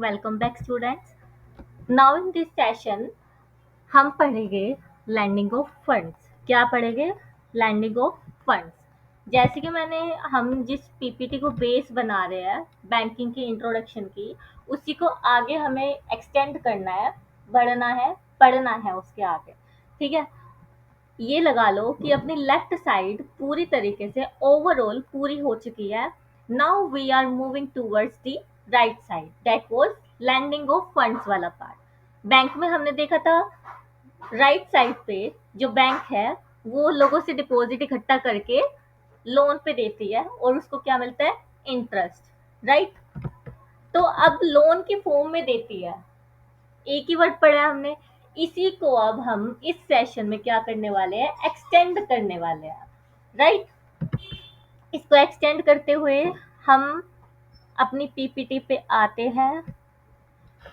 Welcome back students. Now in this session हम पढ़ेंगे landing of funds. क्या पढ़ेंगे? Landing of funds. जैसे कि हम जिस पीपीटी को बेस बना रहे हैं बैंकिंग की इंट्रोडक्शन की, उसी को आगे हमें एक्सटेंड करना है, बढ़ना है, पढ़ना है उसके आगे। ठीक है। ये लगा लो कि अपनी लेफ्ट साइड पूरी तरीके से ओवरऑल पूरी हो चुकी है। Now we are moving towards the right side, that was landing of funds वाला पार्ट। बैंक में हमने देखा था राइट साइड पे जो बैंक है वो लोगों से डिपॉजिट इकट्ठा करके लोन पे देती है और उसको क्या मिलता है? इंटरेस्ट। राइट। तो अब लोन की फॉर्म में देती है। एक ही वर्ड पढ़ा है हमने। इसी को अब हम इस सेशन में क्या करने वाले हैं? एक्सटेंड करने वाले हैं। राइट। इसको एक्सटेंड करते हुए हम अपनी पीपीटी पे आते हैं।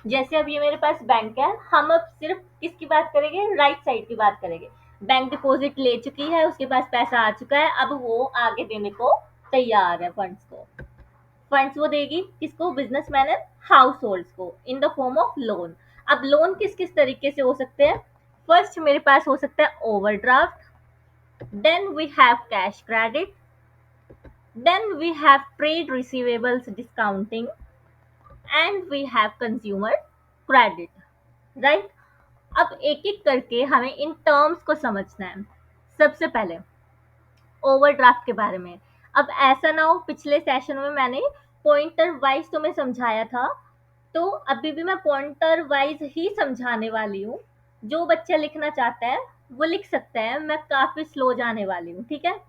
जैसे अब ये मेरे पास बैंक है, हम अब सिर्फ किसकी बात करेंगे? राइट साइड की बात करेंगे। बैंक डिपॉजिट ले चुकी है, उसके पास पैसा आ चुका है, अब वो आगे देने को तैयार है फंड्स को। फंड्स वो देगी किसको? बिजनेसमैन एंड हाउस होल्ड्स को in the form of loan. अब लोन किस किस तरीके से हो सकते हैं? फर्स्ट मेरे पास हो सकता है overdraft, then we have cash credit, then we have trade receivables discounting and we have consumer credit. Right. अब एक एक करके हमें इन टर्म्स को समझना है। सबसे पहले ओवरड्राफ्ट के बारे में। अब ऐसा ना हो पिछले सेशन में मैंने पॉइंटर वाइज तुम्हें समझाया था, तो अभी भी मैं पॉइंटर वाइज ही समझाने वाली हूँ। जो बच्चा लिखना चाहता है वो लिख सकता है, मैं काफी स्लो जाने वाली हूँ। ठीक है।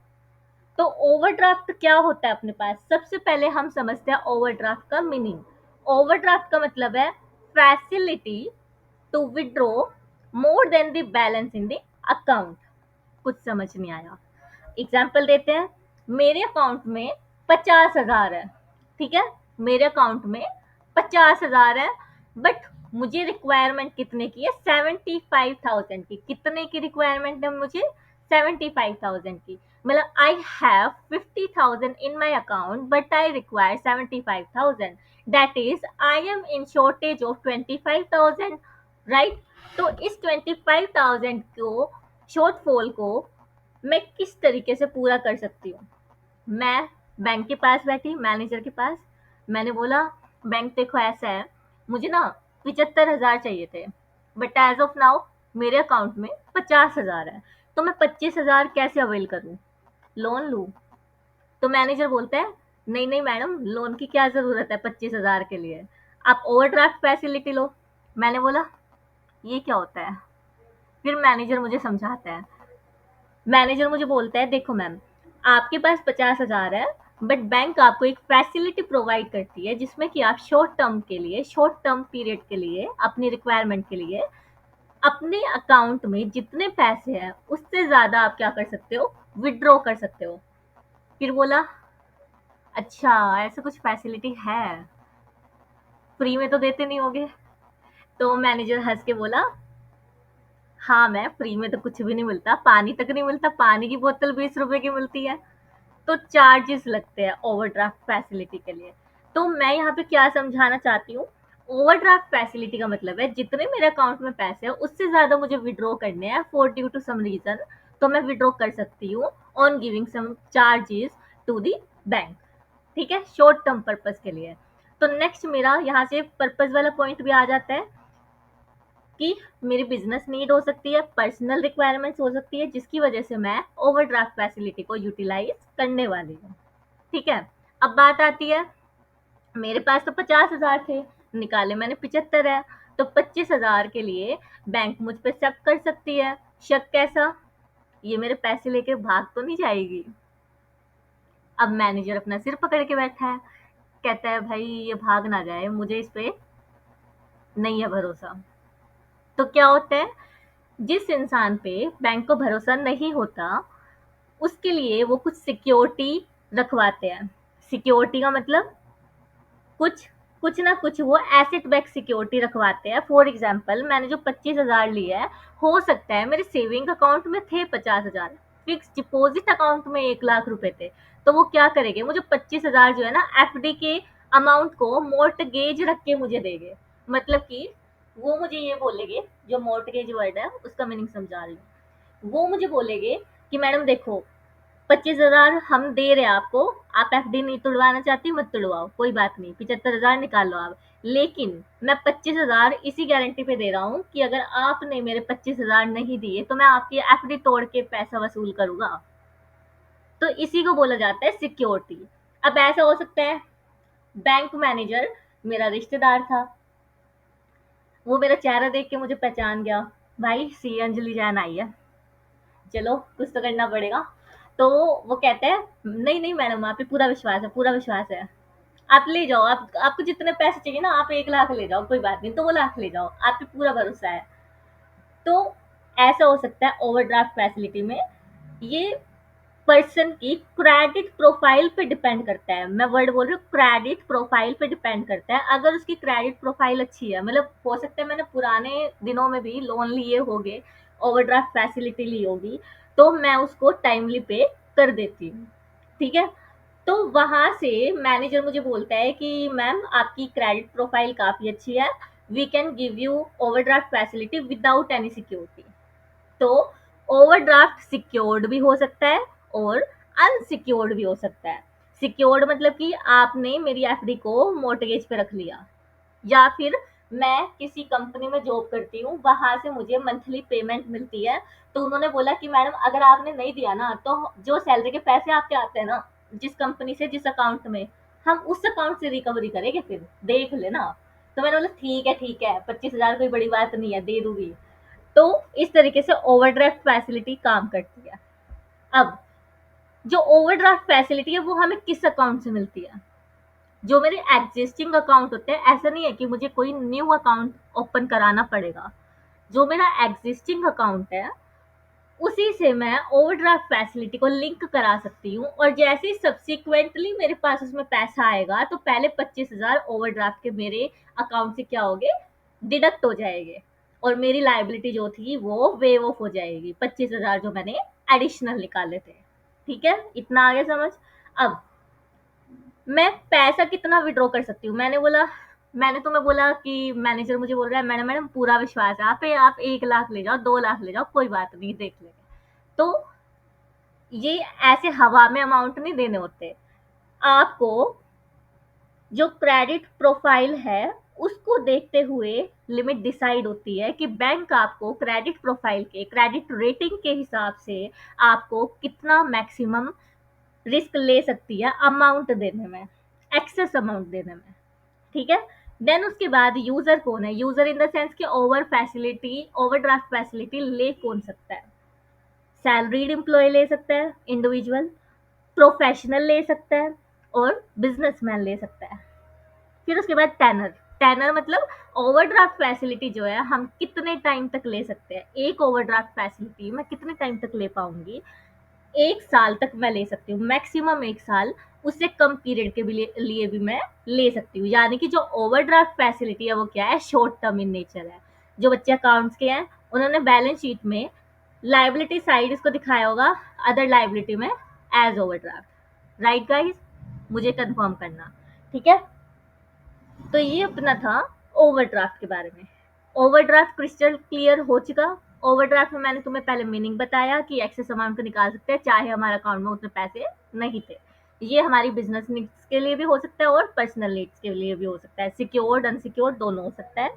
तो ओवरड्राफ्ट क्या होता है अपने पास? सबसे पहले हम समझते हैं ओवरड्राफ्ट का मीनिंग। ओवरड्राफ्ट का मतलब है facility to withdraw more than the balance in the account. कुछ समझ नहीं आया? एग्जाम्पल देते हैं। मेरे अकाउंट में 50,000 है। ठीक है। मेरे अकाउंट में 50,000 है, बट मुझे रिक्वायरमेंट कितने की है? 75,000 की। कितने की रिक्वायरमेंट है मुझे? 75,000 की। मतलब I have 50,000 in my account but I require 75,000। That is I am in shortage of 25,000। Right. तो इस 25,000 को, शॉर्टफॉल को मैं किस तरीके से पूरा कर सकती हूँ? मैं बैंक के पास बैठी, मैनेजर के पास, मैंने बोला बैंक देखो ऐसा है, मुझे ना 75,000 चाहिए थे, बट एज ऑफ नाउ मेरे अकाउंट में 50,000 है, तो मैं 25,000 कैसे अवेल करूँ? लोन लूँ? तो मैनेजर बोलता है नहीं नहीं मैडम, लोन की क्या जरूरत है 25,000 के लिए, आप ओवरड्राफ्ट फैसिलिटी लो। मैंने बोला ये क्या होता है? फिर मैनेजर मुझे समझाता है। मैनेजर मुझे बोलता है देखो मैम, आपके पास 50,000 है, बट बैंक आपको एक फैसिलिटी प्रोवाइड करती है जिसमें कि आप शॉर्ट टर्म के लिए, शॉर्ट टर्म पीरियड के लिए, अपनी रिक्वायरमेंट के लिए अपने अकाउंट में जितने पैसे हैं उससे ज्यादा आप क्या कर सकते हो? विड्रॉ कर सकते हो। फिर बोला अच्छा ऐसा कुछ फैसिलिटी है, फ्री में तो देते नहीं होगे? तो मैनेजर हंस के बोला हाँ मैम, फ्री में तो कुछ भी नहीं मिलता, पानी तक नहीं मिलता, पानी की बोतल 20 रुपए की मिलती है। तो चार्जेस लगते हैं ओवरड्राफ्ट फैसिलिटी के लिए। तो मैं यहाँ पे क्या समझाना चाहती हूँ? ओवरड्राफ्ट फैसिलिटी का मतलब है जितने मेरे अकाउंट में पैसे हैं उससे ज्यादा मुझे विड्रॉ करने हैं for due to some reason, तो मैं विड्रॉ कर सकती हूँ on giving some charges to the bank. ठीक है, शॉर्ट टर्म पर्पज के लिए। तो नेक्स्ट मेरा यहाँ से पर्पज वाला पॉइंट भी आ जाता है कि मेरी बिजनेस नीड हो सकती है, पर्सनल रिक्वायरमेंट्स हो सकती है, जिसकी वजह से मैं ओवरड्राफ्ट फैसिलिटी को यूटिलाइज करने वाली हूँ। ठीक है। अब बात आती है, मेरे पास तो 50,000 थे, निकाले मैंने 75 है, तो 25,000 के लिए बैंक मुझ पे शक कर सकती है। शक कैसा? ये मेरे पैसे लेके भाग तो नहीं जाएगी? अब मैनेजर अपना सिर पकड़ के बैठा है, कहता है भाई ये भाग ना जाए, मुझे इस पे नहीं है भरोसा। तो क्या होता है, जिस इंसान पे बैंक को भरोसा नहीं होता उसके लिए वो कुछ सिक्योरिटी रखवाते हैं। सिक्योरिटी का मतलब कुछ कुछ ना कुछ वो एसेट बैक सिक्योरिटी रखवाते हैं। फॉर एग्जाम्पल मैंने जो 25,000 लिया है, हो सकता है मेरे सेविंग अकाउंट में थे 50,000, फिक्स डिपॉजिट अकाउंट में 1 लाख रुपए थे, तो वो क्या करेंगे, मुझे 25,000 जो है ना एफडी के अमाउंट को मोर्टगेज रख के मुझे देंगे। मतलब कि वो मुझे ये बोलेंगे, जो मोर्टगेज वर्ड है उसका मीनिंग समझा रही हूँ। वो मुझे बोलेंगे कि मैडम देखो, 25,000 हम दे रहे हैं आपको, आप एफडी नहीं तुड़वाना चाहती मत तुड़वाओ, कोई बात नहीं, 75,000 निकाल लो आप। लेकिन मैं 25,000 इसी गारंटी पे दे रहा हूँ कि अगर आपने मेरे 25,000 नहीं दिए तो मैं आपकी एफडी तोड़ के पैसा वसूल करूंगा। तो इसी को बोला जाता है सिक्योरिटी। अब ऐसा हो सकता है, बैंक मैनेजर मेरा रिश्तेदार था, वो मेरा चेहरा देख के मुझे पहचान गया, भाई सी अंजलि जैन आई है, चलो कुछ तो करना पड़ेगा। तो वो कहते हैं, नहीं नहीं मैडम, आप पे पूरा विश्वास है, पूरा विश्वास है, आप ले जाओ, आप आपको जितने पैसे चाहिए ना, आप 1 लाख ले जाओ, कोई बात नहीं, 2 लाख ले जाओ, आप पे पूरा भरोसा है। तो ऐसा हो सकता है ओवरड्राफ्ट फैसिलिटी में। ये पर्सन की क्रेडिट प्रोफाइल पे डिपेंड करता है, मैं वर्ड बोल रही हूँ, क्रेडिट प्रोफाइल पे डिपेंड करता है। अगर उसकी क्रेडिट प्रोफाइल अच्छी है, मतलब हो सकता है मैंने पुराने दिनों में भी लोन लिए होंगे, ओवरड्राफ्ट फैसिलिटी ली होगी, तो मैं उसको टाइमली पे कर देती हूँ। ठीक है, तो वहां से मैनेजर मुझे बोलता है कि मैम आपकी क्रेडिट प्रोफाइल काफी अच्छी है, we can give you overdraft facility without any security. तो ओवरड्राफ्ट सिक्योर्ड भी हो सकता है और अनसिक्योर्ड भी हो सकता है। सिक्योर्ड मतलब कि आपने मेरी एफडी को मोर्टगेज पे रख लिया, या फिर मैं किसी कंपनी में जॉब करती हूँ, वहां से मुझे मंथली पेमेंट मिलती है, तो उन्होंने बोला कि मैडम अगर आपने नहीं दिया ना, तो जो सैलरी के पैसे आपके आते हैं ना, जिस कंपनी से जिस अकाउंट में, हम उस अकाउंट से रिकवरी करेंगे, फिर देख लेना। तो मैंने बोला ठीक है, 25,000 कोई बड़ी बात नहीं है, दे दूंगी। तो इस तरीके से ओवरड्राफ्ट फैसिलिटी काम करती है। अब जो ओवरड्राफ्ट फैसिलिटी है वो हमें किस अकाउंट से मिलती है? जो मेरे एग्जिस्टिंग अकाउंट होते हैं, ऐसा नहीं है कि मुझे कोई न्यू अकाउंट ओपन कराना पड़ेगा। जो मेरा एग्जिस्टिंग अकाउंट है उसी से मैं ओवरड्राफ्ट फैसिलिटी को लिंक करा सकती हूँ, और जैसे ही सब्सिक्वेंटली मेरे पास उसमें पैसा आएगा, तो पहले 25,000 ओवरड्राफ्ट के मेरे अकाउंट से क्या होंगे, डिडक्ट हो जाएंगे, और मेरी लाइबिलिटी जो थी वो वेव ऑफ हो जाएगी, 25,000 जो मैंने एडिशनल निकाले थे। ठीक है, इतना आगे समझ। अब मैं पैसा कितना विड्रॉ कर सकती हूँ? मैंने तुम्हें बोला कि मैनेजर मुझे बोल रहा है, मैडम मैडम पूरा विश्वास है आप पे, आप 1 लाख ले जाओ, 2 लाख ले जाओ, कोई बात नहीं, देख लेंगे। तो ये ऐसे हवा में अमाउंट नहीं देने होते आपको। जो क्रेडिट प्रोफाइल है उसको देखते हुए लिमिट डिसाइड होती है कि बैंक आपको क्रेडिट प्रोफाइल के, क्रेडिट रेटिंग के हिसाब से आपको कितना मैक्सिमम रिस्क ले सकती है अमाउंट देने में, एक्सेस अमाउंट देने में। ठीक है, देन उसके बाद यूजर कौन है? यूजर इन द सेंस कि ओवरड्राफ्ट फैसिलिटी ले कौन सकता है? सैलरीड एम्प्लॉय ले सकता है, इंडिविजुअल, प्रोफेशनल ले सकता है, और बिजनेसमैन ले सकता है। फिर उसके बाद टेनर। टेनर मतलब ओवरड्राफ्ट फैसिलिटी जो है हम कितने टाइम तक ले सकते हैं, एक ओवरड्राफ्ट फैसिलिटी मैं कितने टाइम तक ले पाऊंगी? 1 साल तक मैं ले सकती हूँ, मैक्सिमम 1 साल, उससे कम पीरियड के भी लिए भी मैं ले सकती हूँ। यानी कि जो ओवरड्राफ्ट फैसिलिटी है वो क्या है, शॉर्ट टर्म इन नेचर है। जो बच्चे अकाउंट्स के हैं उन्होंने बैलेंस शीट में लाइबिलिटी साइड इसको दिखाया होगा अदर लाइबिलिटी में एज ओवरड्राफ्ट। राइट गाइस, मुझे कंफर्म करना। ठीक है, तो ये अपना था ओवरड्राफ्ट के बारे में। ओवरड्राफ्ट क्रिस्टल क्लियर हो चुका। ओवरड्राफ्ट में मैंने तुम्हें पहले मीनिंग बताया कि एक्सेस अमाउंट को निकाल सकते हैं चाहे हमारे अकाउंट में उतने पैसे नहीं थे। ये हमारी बिजनेस नीड्स के लिए भी हो सकता है और पर्सनल नीड्स के लिए भी हो सकता है, सिक्योर्ड अनसिक्योर्ड दोनों हो सकता है।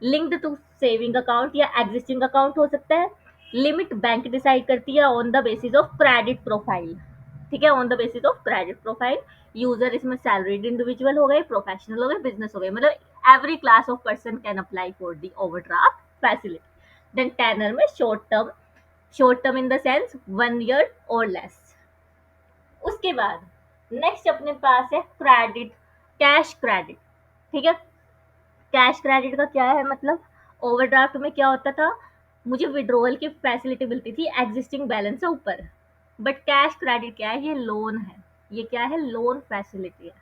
लिंक्ड टू सेविंग अकाउंट या एग्जिस्टिंग अकाउंट हो सकता है। लिमिट बैंक डिसाइड करती है on the basis of credit profile. ठीक है, on the basis of credit profile. User इसमें सैलरीड इंडिविजुअल हो गए, प्रोफेशनल हो गए, बिजनेस हो गए, मतलब every class of person can apply for the overdraft facility. Then tenor में short term in the sense 1 year और लेस। उसके बाद नेक्स्ट अपने पास है क्रेडिट, कैश क्रेडिट। ठीक है, कैश क्रेडिट का क्या है मतलब? ओवरड्राफ्ट में क्या होता था, मुझे विड्रॉवल की फैसिलिटी मिलती थी एग्जिस्टिंग बैलेंस से ऊपर, बट कैश क्रेडिट क्या है, ये लोन है। ये क्या है, लोन फैसिलिटी है।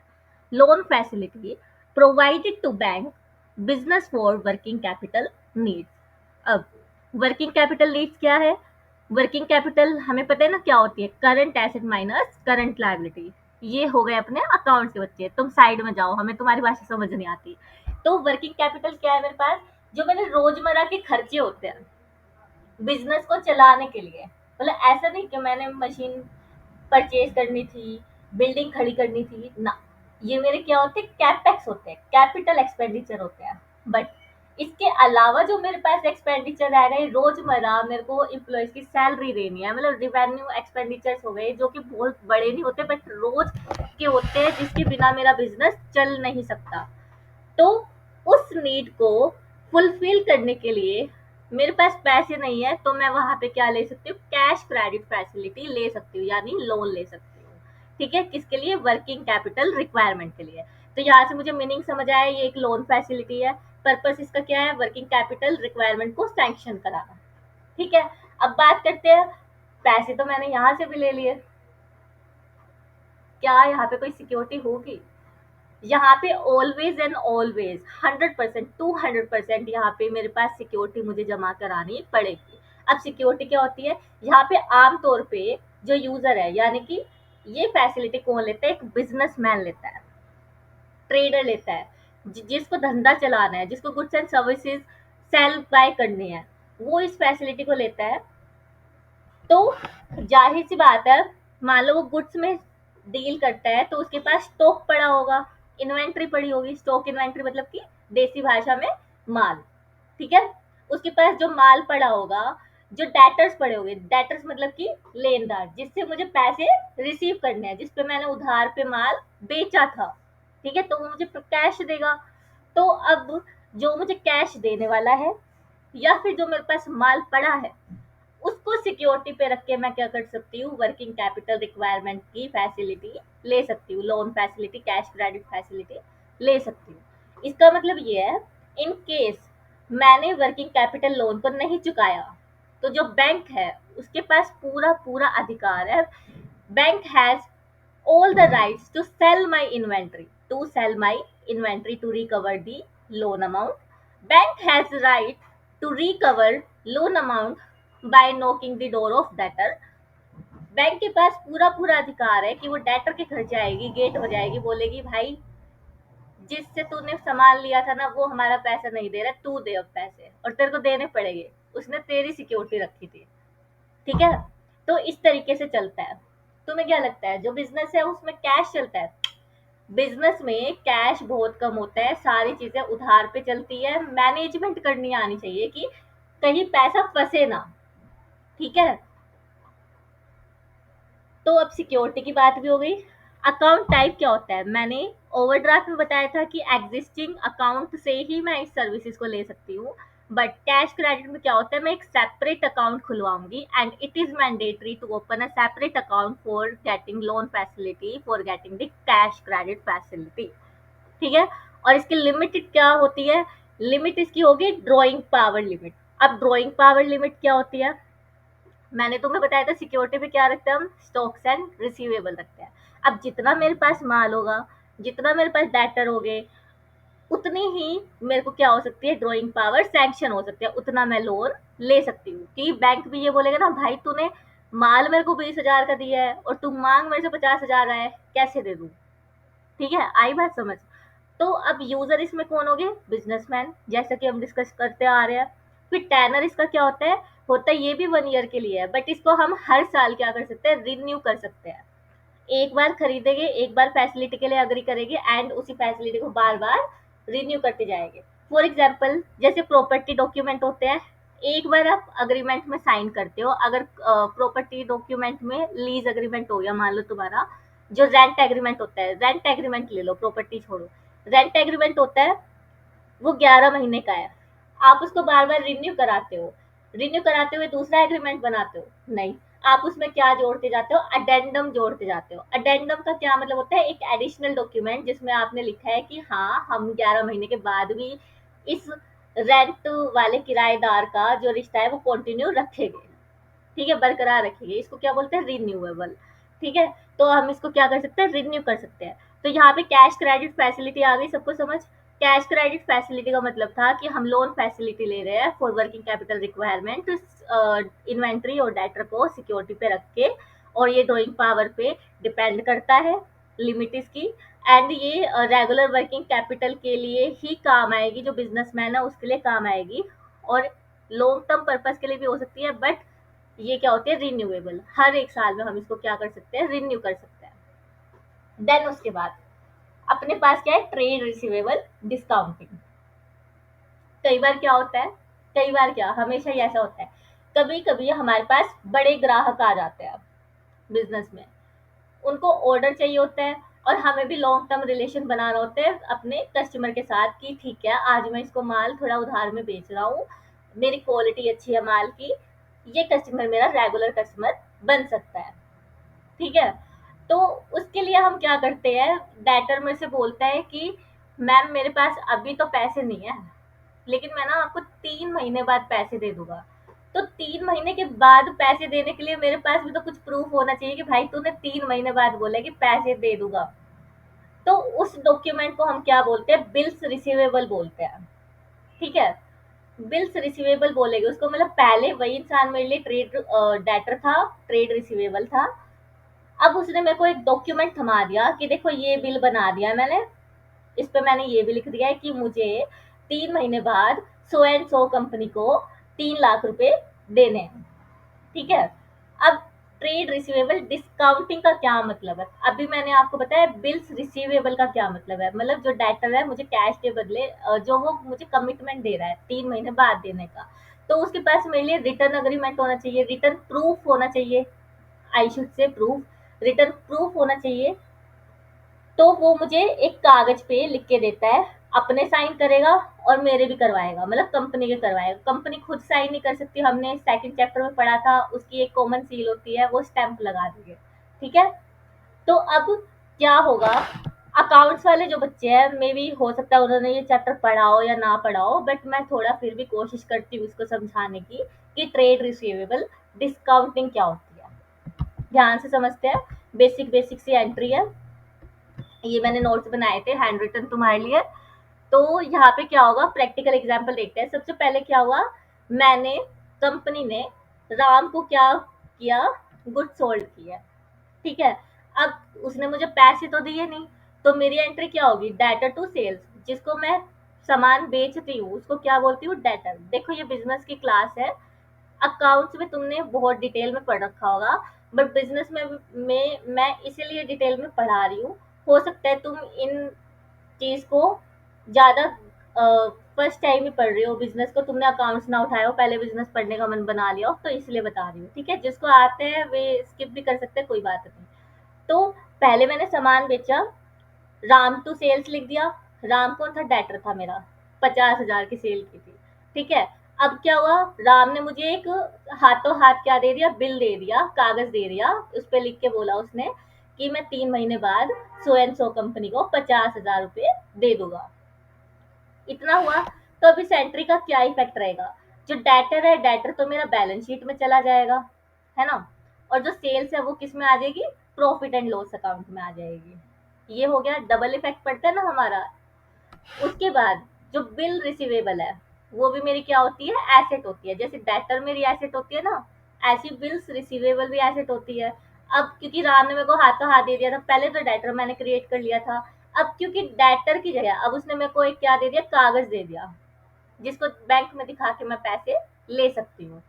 Loan facility provided to bank business for working capital needs. अब वर्किंग कैपिटल नीड्स क्या है? वर्किंग कैपिटल हमें पता है ना क्या होती है, current asset minus current liability. ये हो गए अपने अकाउंट्स के बच्चे, तुम साइड में जाओ, हमें तुम्हारी भाषा समझ नहीं आती। तो वर्किंग कैपिटल क्या है मेरे पास, जो मेरे रोजमर्रा के खर्चे होते हैं बिजनेस को चलाने के लिए। मतलब ऐसा नहीं कि मैंने मशीन परचेज करनी थी, बिल्डिंग खड़ी करनी थी ना, ये मेरे क्या होते हैं, कैपेक्स होते हैं, कैपिटल एक्सपेंडिचर होते हैं। बट इसके अलावा जो मेरे पास एक्सपेंडिचर आ रहे हैं रोजमर्रा, मेरे को एम्प्लॉयज की सैलरी देनी है, मतलब रिवेन्यू एक्सपेंडिचर्स हो गए, जो कि बहुत बड़े नहीं होते बट रोज के होते हैं, जिसके बिना मेरा बिजनेस चल नहीं सकता। तो उस नीड को फुलफिल करने के लिए मेरे पास पैसे नहीं है, तो मैं वहां पे क्या ले सकती हूँ, कैश क्रेडिट फैसिलिटी ले सकती हूँ, यानी लोन ले सकती हूँ। ठीक है, किसके लिए, वर्किंग कैपिटल रिक्वायरमेंट के लिए। तो यहाँ से मुझे मीनिंग समझ आया, ये एक लोन फैसिलिटी है। पर्पस इसका क्या है, वर्किंग कैपिटल रिक्वायरमेंट को सैंक्शन कराना। ठीक है, अब बात करते हैं, पैसे तो मैंने यहाँ से भी ले लिए, क्या यहाँ पे कोई सिक्योरिटी होगी, यहाँ पे ऑलवेज एंड ऑलवेज 100%, 200% यहाँ पे मेरे पास सिक्योरिटी मुझे जमा करानी पड़ेगी। अब सिक्योरिटी क्या होती है, यहाँ पे आमतौर पे जो यूजर है, यानी कि ये फैसिलिटी कौन लेता है, एक बिजनेसमैन लेता है, ट्रेडर लेता है, जिसको धंधा चलाना है, जिसको goods and services sell buy करनी है, वो इस फैसिलिटी को लेता है। तो जाहिर सी बात है, मान लो वो गुड्स में डील करता है, तो उसके पास स्टॉक पड़ा होगा, इन्वेंट्री पड़ी होगी, स्टॉक इन्वेंट्री मतलब कि देसी भाषा में माल। ठीक है, उसके पास जो माल पड़ा होगा, जो डेटर्स पड़े होंगे, डेटर्स मतलब कि लेनदार, जिससे मुझे पैसे रिसीव करने हैं, जिसपे मैंने उधार पे माल बेचा था। ठीक है, तो वो मुझे कैश देगा। तो अब जो मुझे कैश देने वाला है, या फिर जो मेरे पास माल पड़ा है, उसको सिक्योरिटी पे रख के मैं क्या कर सकती हूँ, वर्किंग कैपिटल रिक्वायरमेंट की फैसिलिटी ले सकती हूँ, loan facility, cash credit facility ले सकती हूँ। इसका मतलब ये है, इन केस मैंने वर्किंग कैपिटल लोन को नहीं चुकाया, तो जो बैंक है उसके पास पूरा पूरा अधिकार है, bank has all the rights to sell my inventory, to recover the loan amount. Bank has right to recover loan amount by knocking the door of debtor. Bank के पास पूरा पूरा अधिकार है कि वो डेटर के घर जाएगी, गेट बजाएगी, बोलेगी भाई जिससे तूने सामान लिया था ना, वो हमारा पैसा नहीं दे रहा, तू दे अब पैसे, और तेरे को देने पड़ेंगे, उसने तेरी सिक्योरिटी रखी थी। ठीक है, तो इस तरीके से चलता है। तुम्हें क्या लगता है, जो बिजनेस है उसमें कैश चलता है, बिजनेस में कैश बहुत कम होता है, सारी चीजें उधार पे चलती है, मैनेजमेंट करनी आनी चाहिए कि कहीं पैसा फंसे ना। ठीक है, तो अब सिक्योरिटी की बात भी हो गई। अकाउंट टाइप क्या होता है, मैंने ओवरड्राफ्ट में बताया था कि एग्जिस्टिंग अकाउंट से ही मैं इस सर्विसेज को ले सकती हूँ। बट कैश क्रेडिट में क्या होता है, मैं एक सेपरेट अकाउंट खुलवाऊंगी, and it is mandatory to open a separate account for getting loan facility, for getting the cash credit facility. ठीक है, और इसकी लिमिट क्या होती है, लिमिट इसकी होगी ड्रॉइंग पावर लिमिट। अब ड्रॉइंग पावर लिमिट क्या होती है, मैंने तुम्हें बताया था सिक्योरिटी पे क्या रखते हैं हम, स्टॉक्स एंड रिसीवेबल रखते हैं। अब जितना मेरे पास माल होगा, जितना मेरे पास डेटर हो गए, उतनी ही मेरे को क्या हो सकती है, ड्रॉइंग पावर सैंक्शन हो सकती है, उतना मैं लोन ले सकती हूँ। कि बैंक भी ये बोलेगा ना, भाई तूने माल मेरे को 20,000 का दिया है और तू मांग मेरे से 50,000 है, कैसे दे दूँ। ठीक है, आई बात समझ। तो अब यूजर इसमें कौन हो गए, बिजनेसमैन, जैसा कि हम डिस्कस करते आ रहे हैं। फिर टैनर इसका क्या होता है ये भी 1 ईयर के लिए है, बट इसको हम हर साल क्या कर सकते हैं, रिन्यू कर सकते हैं। एक बार खरीदेंगे, एक बार फैसिलिटी के लिए अग्री करेंगे, एंड उसी फैसिलिटी को बार बार रिन्यू करते जाएंगे। फॉर एग्जाम्पल, जैसे प्रॉपर्टी डॉक्यूमेंट होते हैं, एक बार आप अग्रीमेंट में साइन करते हो, अगर प्रॉपर्टी डॉक्यूमेंट में लीज अग्रीमेंट हो गया, मान लो तुम्हारा जो रेंट एग्रीमेंट होता है, रेंट एग्रीमेंट ले लो, प्रॉपर्टी छोड़ो, रेंट एग्रीमेंट होता है, वो 11 महीने का है। आप उसको बार बार रिन्यू कराते हो, रिन्यू कराते हुए दूसरा एग्रीमेंट बनाते हो, नहीं, आप उसमें क्या जोड़ते जाते हो, अडेंडम जोड़ते जाते हो। अडेंडम का क्या मतलब होता है, एक एडिशनल डॉक्यूमेंट जिसमें आपने लिखा है कि हाँ, हम 11 महीने के बाद भी इस रेंट वाले किराएदार का जो रिश्ता है वो कंटिन्यू रखेंगे। ठीक है, बरकरार रखेंगे, इसको क्या बोलते हैं, रिन्यूएबल। ठीक है, तो हम इसको क्या कर सकते हैं, रिन्यू कर सकते हैं। तो यहाँ पे कैश क्रेडिट फैसिलिटी आ गई सबको समझ। कैश क्रेडिट फैसिलिटी का मतलब था कि हम लोन फैसिलिटी ले रहे हैं for working capital requirement, inventory और डेटर को सिक्योरिटी पे रख के, और ये ड्रॉइंग पावर पे डिपेंड करता है। लिमिट इसकी। एंड ये रेगुलर वर्किंग कैपिटल के लिए ही काम आएगी, जो बिजनेसमैन है उसके लिए काम आएगी, और लॉन्ग टर्म पर्पस के लिए भी हो सकती है, बट ये क्या होती है, रिन्यूएबल, हर एक साल में हम इसको क्या कर सकते हैं, रिन्यू कर सकते हैं। देन उसके बाद अपने पास क्या है, ट्रेड रिसीवेबल डिस्काउंटिंग। कई बार क्या होता है, कई बार क्या, हमेशा ही ऐसा होता है, कभी कभी हमारे पास बड़े ग्राहक आ जाते हैं बिजनेस में, उनको ऑर्डर चाहिए होता है, और हमें भी लॉन्ग टर्म रिलेशन बनाना होता है अपने कस्टमर के साथ, कि ठीक है आज मैं इसको माल थोड़ा उधार में बेच रहा हूँ, मेरी क्वालिटी अच्छी है माल की, ये कस्टमर मेरा रेगुलर कस्टमर बन सकता है। ठीक है, तो उसके लिए हम क्या करते हैं, डेटर मेरे से बोलता है कि मैम मेरे पास अभी तो पैसे नहीं है, लेकिन मैं ना आपको 3 महीने बाद पैसे दे दूंगा। तो 3 महीने के बाद पैसे देने के लिए मेरे पास भी तो कुछ प्रूफ होना चाहिए कि भाई तूने 3 महीने बाद बोला कि पैसे दे दूंगा। तो उस डॉक्यूमेंट को हम क्या बोलते हैं, बिल्स रिसीवेबल बोलते हैं। ठीक है, बिल्स रिसीवेबल बोलेंगे उसको, मतलब पहले वही इंसान मेरे लिए ट्रेड डेटर था, ट्रेड रिसीवेबल था, अब उसने मेरे को एक डॉक्यूमेंट थमा दिया कि देखो ये बिल बना दिया मैंने, इस पे मैंने ये भी लिख दिया है कि मुझे 3 महीने बाद सो एंड सो कंपनी को 3 लाख रुपए देने हैं। ठीक है, अब ट्रेड रिसीवेबल डिस्काउंटिंग का क्या मतलब है, अभी मैंने आपको बताया बिल्स रिसीवेबल का क्या मतलब है, मतलब जो डेटर है मुझे कैश के बदले जो वो मुझे कमिटमेंट दे रहा है 3 महीने बाद देने का, तो उसके पास मेरे लिए रिटर्न अग्रीमेंट होना चाहिए, रिटर्न प्रूफ होना चाहिए, I should say proof, return proof होना चाहिए। तो वो मुझे एक कागज पे लिख के देता है, अपने साइन करेगा और मेरे भी करवाएगा, मतलब कंपनी के करवाएगा, कंपनी खुद साइन नहीं कर सकती, हमने सेकंड चैप्टर में पढ़ा था, उसकी एक कॉमन सील होती है, वो स्टैंप लगा देंगे। ठीक है, तो अब क्या होगा, अकाउंट्स वाले जो बच्चे हैं, मे बी हो सकता है उन्होंने ये चैप्टर पढ़ा हो या ना पढ़ा हो, बट मैं थोड़ा फिर भी कोशिश करती हूँ उसको समझाने की कि ट्रेड रिसीवेबल डिस्काउंटिंग क्या होती है। ध्यान से समझते हैं, बेसिक बेसिक सी एंट्री है, ये मैंने नोट्स बनाए थे हैंड रिटन तुम्हारे लिए। तो यहाँ पे क्या होगा, प्रैक्टिकल एग्जांपल देखते हैं। सबसे पहले क्या हुआ, मैंने, कंपनी ने राम को क्या किया, गुड सोल्ड किया। ठीक है, अब उसने मुझे पैसे तो दिए नहीं, तो मेरी एंट्री क्या होगी, डेटर टू सेल्स, जिसको मैं सामान बेचती हूँ उसको क्या बोलती हूँ, डेटर। देखो ये बिजनेस की क्लास है, अकाउंट्स में तुमने बहुत डिटेल में पढ़ रखा होगा, बट बिजनेस में मैं इसीलिए डिटेल में पढ़ा रही हूँ। हो सकता है तुम इन चीज को ज्यादा फर्स्ट टाइम ही पढ़ रहे हो, बिजनेस को तुमने अकाउंट्स ना उठाया हो, पहले बिजनेस पढ़ने का मन बना लिया हो, तो इसलिए बता रही हूँ। ठीक है, जिसको आते हैं वे स्किप भी कर सकते हैं, कोई बात नहीं। तो पहले मैंने सामान बेचा, राम टू सेल्स लिख दिया, राम कौन था, डेटर था मेरा, 50,000 की सेल की थी। ठीक है, अब क्या हुआ, राम ने मुझे एक हाथों हाथ क्या दे दिया, बिल दे दिया, कागज दे दिया, उस पर लिख के बोला उसने कि मैं 3 महीने बाद सो एंड सो कंपनी को 50,000 रुपये दे दूंगा। इतना हुआ, तो अभी सेंट्री का क्या इफेक्ट रहेगा, जो डेटर है, डेटर तो मेरा बैलेंस शीट में चला जाएगा, है ना, और जो सेल्स है वो किस में आ जाएगी, प्रॉफिट एंड लॉस अकाउंट में आ जाएगी। ये हो गया, डबल इफेक्ट पड़ता है ना हमारा। उसके बाद जो बिल रिसीवेबल है, वो भी मेरी क्या होती है, एसेट होती है, जैसे डेटर मेरी एसेट होती है ना, ऐसी बिल्स रिसीवेबल भी एसेट होती है। अब क्योंकि राम ने मेरे को हाथों हाथ दे दिया था, पहले तो डेटर मैंने क्रिएट कर लिया था, अब क्योंकि डेटर की जगह अब उसने मेरे को एक क्या दे दिया, कागज दे दिया, जिसको बैंक में दिखा के मैं पैसे ले सकती हूँ।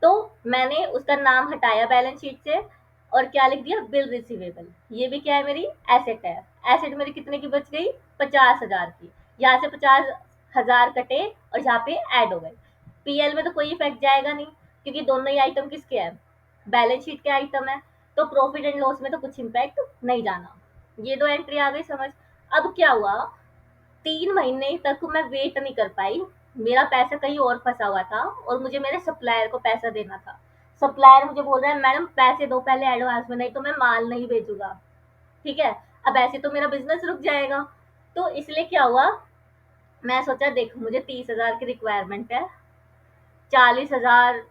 तो मैंने उसका नाम हटाया बैलेंस शीट से, और क्या लिख दिया, बिल रिसीवेबल। ये भी क्या है, मेरी एसेट है। एसेट मेरी कितने की बच गई, 50,000 की। यहाँ से 50,000 कटे और यहाँ पे ऐड हो गए। पीएल में तो कोई इफेक्ट जाएगा नहीं, क्योंकि दोनों ही आइटम किसके हैं, बैलेंस शीट के आइटम है, तो प्रॉफिट एंड लॉस में तो कुछ इम्पैक्ट नहीं जाना। ये दो एंट्री आ गई समझ। अब क्या हुआ, 3 महीने तक मैं वेट नहीं कर पाई, मेरा पैसा कहीं और फंसा हुआ था, और मुझे मेरे सप्लायर को पैसा देना था। सप्लायर मुझे बोल रहा है मैडम पैसे दो पहले एडवांस में, नहीं तो मैं माल नहीं भेजूंगा। ठीक है, अब ऐसे तो मेरा बिजनेस रुक जाएगा। तो इसलिए क्या हुआ, मैं सोचा देख मुझे 30,000 की रिक्वायरमेंट है, 40,000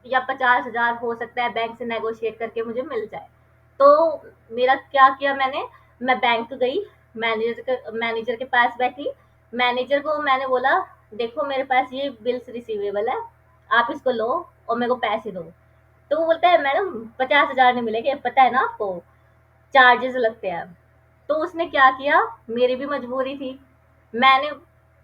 या 50,000 हो सकता है बैंक से नेगोशिएट करके मुझे मिल जाए। तो मेरा क्या किया मैंने, मैं बैंक गई, मैनेजर के पास बैठी, मैनेजर को मैंने बोला देखो मेरे पास ये बिल्स रिसीवेबल है, आप इसको लो और मेरे को पैसे दो। तो वो बोलता है मैडम 50,000 नहीं मिलेंगे, पता है ना आपको चार्जेस लगते हैं। तो उसने क्या किया, मेरी भी मजबूरी थी, मैंने,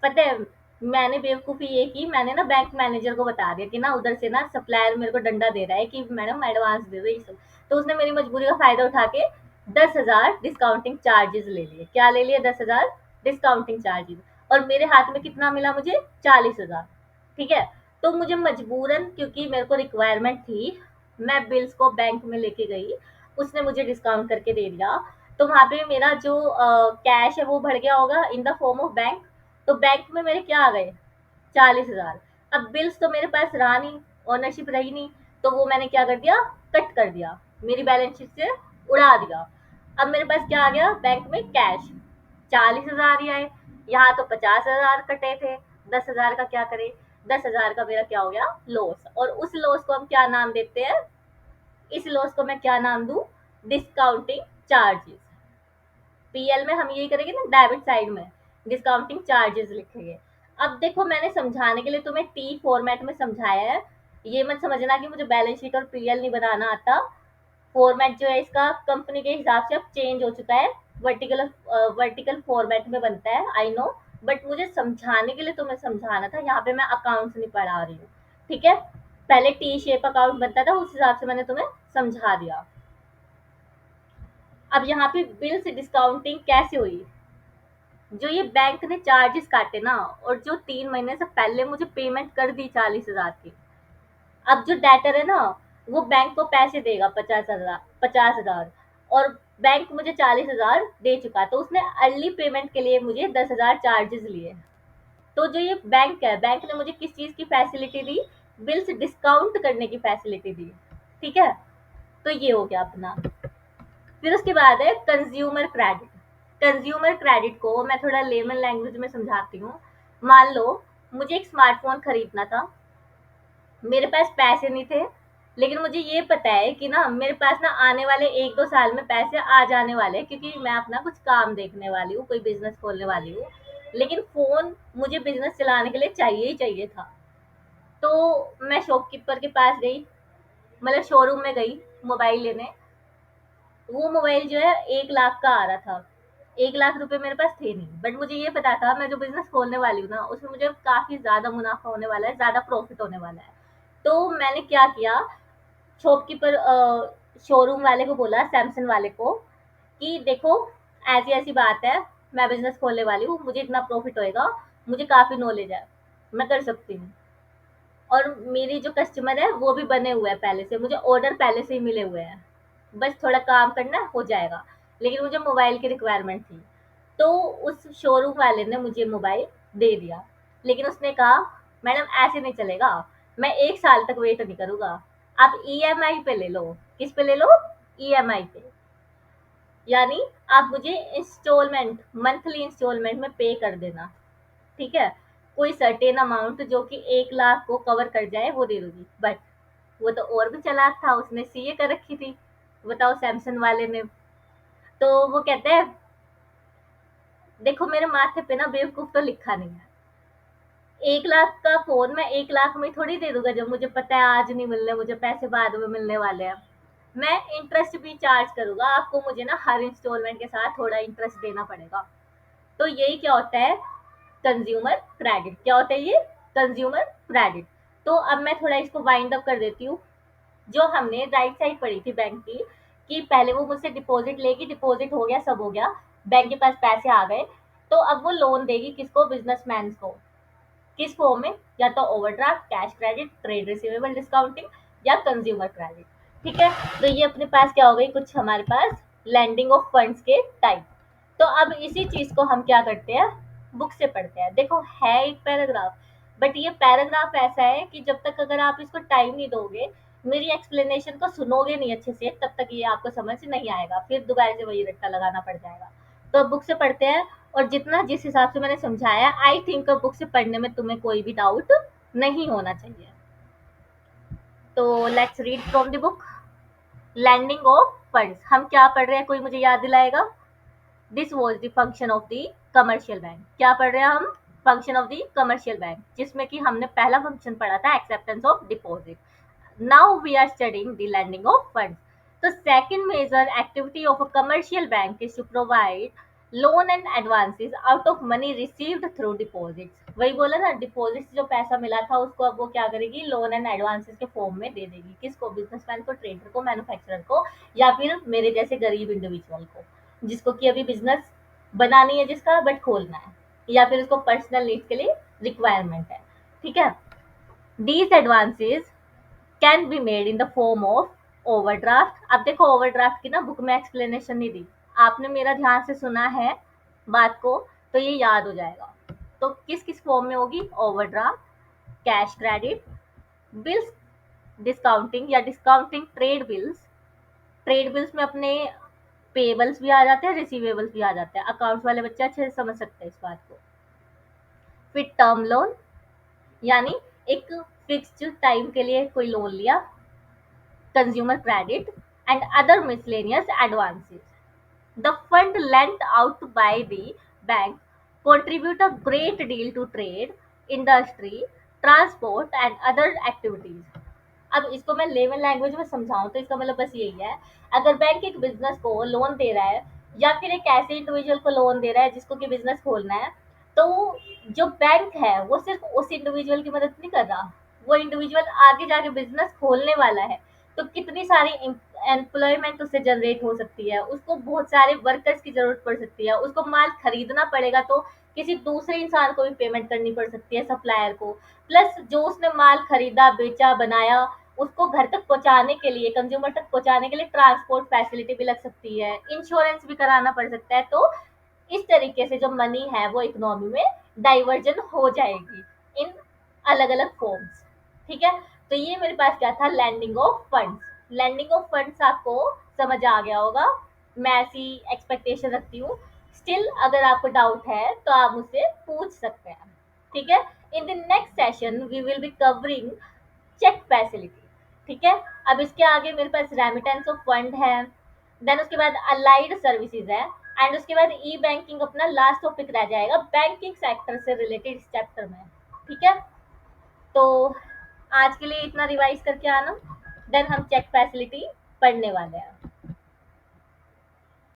पता है, मैंने बेवकूफ़ी ये की, मैंने ना बैंक मैनेजर को बता दिया कि ना उधर से ना सप्लायर मेरे को डंडा दे रहा है कि मैडम एडवांस दे दो ये सब। तो उसने मेरी मजबूरी का फ़ायदा उठा के 10,000 डिस्काउंटिंग चार्जेज़ ले लिए। क्या ले लिए? 10,000 डिस्काउंटिंग चार्जेज़। और मेरे हाथ में कितना मिला मुझे? 40,000। ठीक है? तो मुझे मजबूरन, क्योंकि मेरे को रिक्वायरमेंट थी, मैं बिल्स को बैंक में लेके गई, उसने मुझे डिस्काउंट करके दे दिया। तो वहाँ पे मेरा जो कैश है वो बढ़ गया होगा in the form of bank. तो बैंक में मेरे क्या आ गए? 40,000। अब बिल्स तो मेरे पास रहा नहीं, ओनरशिप रही नहीं, तो वो मैंने क्या कर दिया? कट कर दिया, मेरी बैलेंस शीट से उड़ा दिया। अब मेरे पास क्या आ गया? बैंक में कैश 40,000 ही आए, यहाँ तो 50,000 कटे थे। 10,000 का क्या करे? 10,000 का मेरा क्या हो गया? लॉस। और उस लॉस को हम क्या नाम देते हैं? इस लॉस को मैं क्या नाम दूं? Discounting charges. पीएल में हम यही करेंगे ना, डेबिट साइड में डिस्काउंटिंग चार्जेस लिखेंगे। अब देखो, मैंने समझाने के लिए तुम्हें टी फॉर्मेट में समझाया है, ये मत समझना कि मुझे बैलेंस शीट और पीएल नहीं बनाना आता। फॉर्मेट जो है इसका कंपनी के हिसाब से अब चेंज हो चुका है, वर्टिकल वर्टिकल फॉर्मेट में बनता है, आई नो। बट मुझे समझाने के लिए तुम्हें समझाना था, यहाँ पे मैं अकाउंट्स नहीं पढ़ा रही हूँ। ठीक है? पहले टी शेप अकाउंट बनता था, उस हिसाब से मैंने तुम्हें समझा दिया। अब यहाँ पे बिल से डिस्काउंटिंग कैसे हुई? जो ये बैंक ने चार्जेस काटे ना, और जो 3 महीने से पहले मुझे पेमेंट कर दी 40,000 की, अब जो डेटर है ना, वो बैंक को पैसे देगा 50,000, और बैंक मुझे 40,000 दे चुका, तो उसने अर्ली पेमेंट के लिए मुझे 10,000 चार्जेस लिए। तो जो ये बैंक है, बैंक ने मुझे किस चीज की फैसिलिटी दी? बिल्स डिस्काउंट करने की फैसिलिटी दी। ठीक है? तो ये हो गया अपना। फिर उसके बाद है कंज्यूमर क्रेडिट। कंज्यूमर क्रेडिट को मैं थोड़ा लेमन लैंग्वेज में समझाती हूँ। मान लो मुझे एक स्मार्टफोन खरीदना था, मेरे पास पैसे नहीं थे, लेकिन मुझे ये पता है कि ना मेरे पास ना आने वाले 1-2 साल में पैसे आ जाने वाले हैं, क्योंकि मैं अपना कुछ काम देखने वाली हूँ, कोई बिजनेस खोलने वाली हूँ। लेकिन फोन मुझे बिजनेस चलाने के लिए चाहिए ही चाहिए था। तो मैं शॉपकीपर के पास गई, मतलब शोरूम में गई मोबाइल लेने। वो मोबाइल जो है 1 लाख का आ रहा था। 1 लाख रुपए मेरे पास थे नहीं, बट मुझे ये पता था मैं जो बिजनेस खोलने वाली हूँ ना, उसमें मुझे काफी ज्यादा मुनाफा होने वाला है, ज्यादा प्रॉफिट होने वाला है। तो मैंने क्या किया, शॉपकीपर शोरूम वाले को बोला, सैमसंग वाले को, कि देखो ऐसी ऐसी बात है, मैं बिजनेस खोलने वाली हूँ, मुझे इतना प्रॉफिट होएगा, मुझे काफी नॉलेज है, मैं कर सकती हूँ। और मेरी जो कस्टमर है वो भी बने हुए हैं पहले से, मुझे ऑर्डर पहले से ही मिले हुए हैं, बस थोड़ा काम करना हो जाएगा। लेकिन मुझे मोबाइल की रिक्वायरमेंट थी। तो उस शोरूम वाले ने मुझे मोबाइल दे दिया, लेकिन उसने कहा मैडम ऐसे नहीं चलेगा, मैं 1 साल तक वेट नहीं करूंगा, आप ईएमआई पे ले लो। किस पे ले लो? ईएमआई पे। यानी आप मुझे इंस्टॉलमेंट, मंथली इंस्टॉलमेंट में पे कर देना। ठीक है? कोई सर्टेन अमाउंट जो कि 1 लाख को कवर कर जाए वो दे दूंगी। बट वो तो और भी चालाक था, उसने सीए कर रखी थी, बताओ, सैमसंग वाले ने। तो वो कहते हैं, देखो मेरे माथे पे ना बेवकूफ तो लिखा नहीं है, 1 लाख का फोन मैं 1 लाख में थोड़ी दे दूंगा, जब मुझे पता है आज नहीं मिलने, मुझे पैसे बाद में मिलने वाले हैं। मैं इंटरेस्ट भी चार्ज करूंगा आपको, मुझे ना हर इंस्टॉलमेंट के साथ थोड़ा इंटरेस्ट देना पड़ेगा। तो यही क्या होता है? Consumer credit. क्या होता है ये? Consumer credit. तो अब मैं थोड़ा इसको वाइंड अप कर देती हूँ। जो हमने राइट साइड पढ़ी थी बैंक की, कि पहले वो मुझसे डिपॉजिट लेगी, डिपॉजिट हो गया, सब हो गया, बैंक के पास पैसे आ गए, तो अब वो लोन देगी किसको? बिजनेसमैन को। किस फॉर्म में? या तो overdraft, cash credit, trade receivable discounting, या कंज्यूमर क्रेडिट। ठीक है? तो ये अपने पास क्या हो गई, कुछ हमारे पास लैंडिंग ऑफ फंड्स के टाइप। तो अब इसी चीज को हम क्या करते हैं? बुक से पढ़ते हैं। देखो है एक पैराग्राफ, बट ये पैराग्राफ ऐसा है कि जब तक अगर आप इसको टाइम नहीं दोगे, मेरी एक्सप्लेनेशन को सुनोगे नहीं अच्छे से, तब तक ये आपको समझ नहीं आएगा, फिर दोबारा से वही रट्टा लगाना पड़ जाएगा। तो बुक से पढ़ते हैं, और जितना जिस हिसाब से मैंने समझाया, आई थिंक बुक से पढ़ने में तुम्हें कोई भी डाउट नहीं होना चाहिए। तो let's read from the book. Lending of funds, हम क्या पढ़ रहे हैं, कोई मुझे याद दिलाएगा? This was the function of the commercial bank. क्या पढ़ रहे हैं हम? Function of the commercial bank, जिसमें कि हमने पहला फंक्शन पढ़ा था acceptance of deposit. Now we are studying the lending of funds. तो second major activity of a commercial bank is to provide loan and advances out of money received through deposits. वही बोला ना, deposit जो पैसा मिला था उसको अब वो क्या करेगी, लोन एंड एडवांसेस के फॉर्म में दे देगी। किसको, बिजनेसमैन को, ट्रेडर को, मैन्युफैक्चरर को, या फिर मेरे जैसे गरीब इंडिविजुअल को, जिसको कि अभी बिजनेस बनानी है जिसका, बट खोलना है, या फिर उसको पर्सनल नीड्स के लिए रिक्वायरमेंट है। ठीक है। These advances can be made in the form of overdraft. अब देखो, ओवरड्राफ्ट की ना बुक में एक्सप्लेनेशन नहीं दी, आपने मेरा ध्यान से सुना है बात को तो ये याद हो जाएगा। तो किस किस फॉर्म में होगी, overdraft, cash credit, bills discounting या discounting trade bills. Trade bills में अपने पेबल्स भी आ जाते हैं, रिसीवेबल्स भी आ जाते हैं, अकाउंट्स वाले बच्चे अच्छे से समझ सकते हैं इस बात को। फिर टर्म लोन, यानी एक फिक्स्ड टाइम के लिए कोई लोन लिया, consumer credit, and other miscellaneous advances. The fund lent out by the bank contribute a great deal to trade, industry, transport and other activities. अब इसको मैं लेमन लैंग्वेज में समझाऊं तो इसका मतलब बस यही है, अगर बैंक एक बिजनेस को लोन दे रहा है या फिर एक ऐसे इंडिविजुअल को लोन दे रहा है जिसको कि बिजनेस खोलना है, तो जो बैंक है वो सिर्फ उस इंडिविजुअल की मदद नहीं कर रहा, वो इंडिविजुअल आगे जाके बिजनेस खोलने वाला है, तो कितनी सारी एम्प्लॉयमेंट उससे जनरेट हो सकती है, उसको बहुत सारे वर्कर्स की जरूरत पड़ सकती है, उसको माल खरीदना पड़ेगा तो किसी दूसरे इंसान को भी पेमेंट करनी पड़ सकती है, सप्लायर को, प्लस जो उसने माल खरीदा, बेचा, बनाया, उसको घर तक पहुंचाने के लिए, कंज्यूमर तक पहुंचाने के लिए ट्रांसपोर्ट फैसिलिटी भी लग सकती है, इंश्योरेंस भी कराना पड़ सकता है। तो इस तरीके से जो मनी है वो इकोनॉमी में डाइवर्जन हो जाएगी इन अलग अलग फॉर्म्स। ठीक है। तो ये मेरे पास क्या था, landing of funds. Landing of funds आपको समझ आ गया होगा, मैं ऐसी एक्सपेक्टेशन रखती हूँ। स्टिल अगर आपको डाउट है तो आप मुझसे पूछ सकते हैं। ठीक है। In the next session we will be covering check facility. ठीक है। अब इसके आगे मेरे पास रेमिटेंस ऑफ फंड है, देन उसके बाद अलाइड सर्विसेज है, एंड उसके बाद ई बैंकिंग अपना लास्ट टॉपिक रह जाएगा बैंकिंग सेक्टर से रिलेटेड इस चैप्टर में। ठीक है। तो आज के लिए इतना रिवाइज करके आना, देन हम चेक फैसिलिटी पढ़ने वाले हैं।